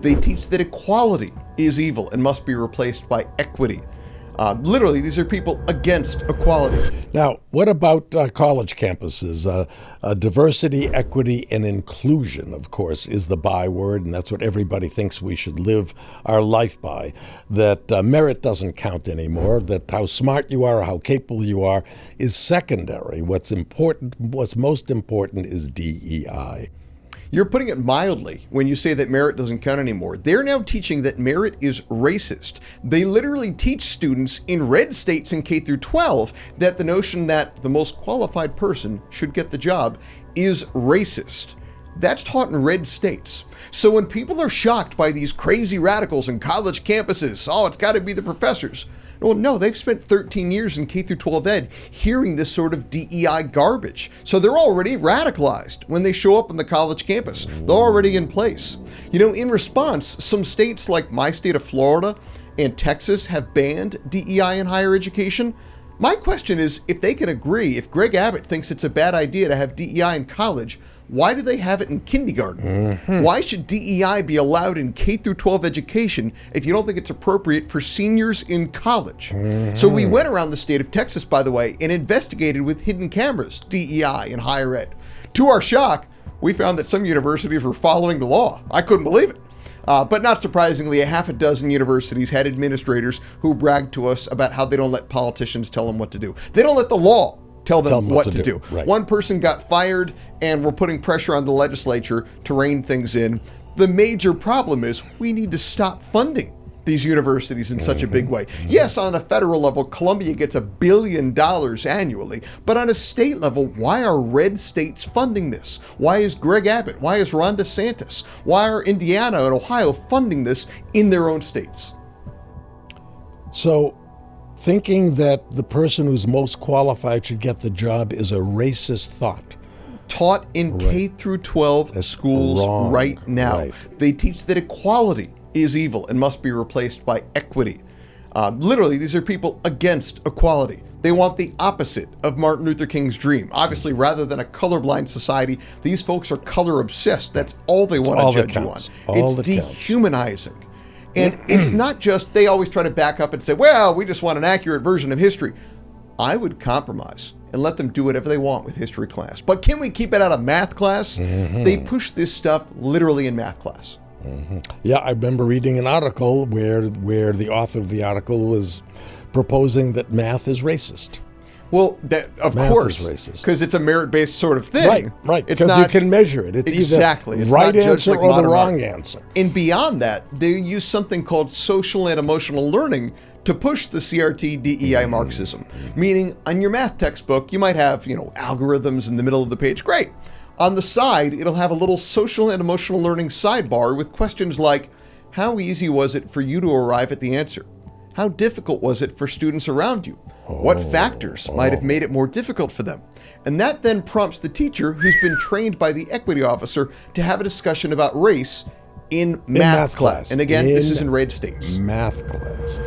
They teach that equality is evil and must be replaced by equity. Literally, these are people against equality. Now, what about college campuses? Diversity, equity, and inclusion, of course, is the byword, and that's what everybody thinks we should live our life by. That merit doesn't count anymore, that how smart you are or how capable you are is secondary. What's most important is DEI. You're putting it mildly when you say that merit doesn't count anymore. They're now teaching that merit is racist. They literally teach students in red states in K through 12 that the notion that the most qualified person should get the job is racist. That's taught in red states. So when people are shocked by these crazy radicals in college campuses, oh, it's got to be the professors. Well, no, they've spent 13 years in K through 12 ed hearing this sort of DEI garbage. So they're already radicalized when they show up on the college campus. They're already in place. You know, in response, some states like my state of Florida and Texas have banned DEI in higher education. My question is, if they can agree, if Greg Abbott thinks it's a bad idea to have DEI in college, why do they have it in kindergarten? Why should DEI be allowed in K through 12 education if you don't think it's appropriate for seniors in college? So we went around the state of Texas, by the way, and investigated with hidden cameras DEI in higher ed. To our shock, we found that some universities were following the law. I couldn't believe it. But not surprisingly, a half a dozen universities had administrators who bragged to us about how they don't let politicians tell them what to do. They don't let the law tell them what to do. Right. One person got fired, and we're putting pressure on the legislature to rein things in. The major problem is we need to stop funding these universities in such a big way. Yes, on a federal level, Columbia gets $1 billion annually, but on a state level, why are red states funding this? Why is Greg Abbott? Why is Ron DeSantis? Why are Indiana and Ohio funding this in their own states? So, thinking that the person who's most qualified should get the job is a racist thought. Taught in K through 12 schools right now. They teach that equality is evil and must be replaced by equity. Literally, these are people against equality. They want the opposite of Martin Luther King's dream. Obviously, rather than a colorblind society, these folks are color obsessed. That's all they want to judge you on. It's dehumanizing. And it's not just, they always try to back up and say, well, we just want an accurate version of history. I would compromise and let them do whatever they want with history class. But can we keep it out of math class? They push this stuff literally in math class. Yeah, I remember reading an article where the author of the article was proposing that math is racist. Well, of course, because it's a merit-based sort of thing. Right. Because you can measure it. It's exactly either right answer or the wrong answer. And beyond that, they use something called social and emotional learning to push the CRT DEI Marxism. Meaning, on your math textbook, you might have, algorithms in the middle of the page. Great. On the side, it'll have a little social and emotional learning sidebar with questions like, how easy was it for you to arrive at the answer? How difficult was it for students around you? What factors might have made it more difficult for them? And that then prompts the teacher, who's been trained by the equity officer, to have a discussion about race in math class. And again, this is in red states. Math class.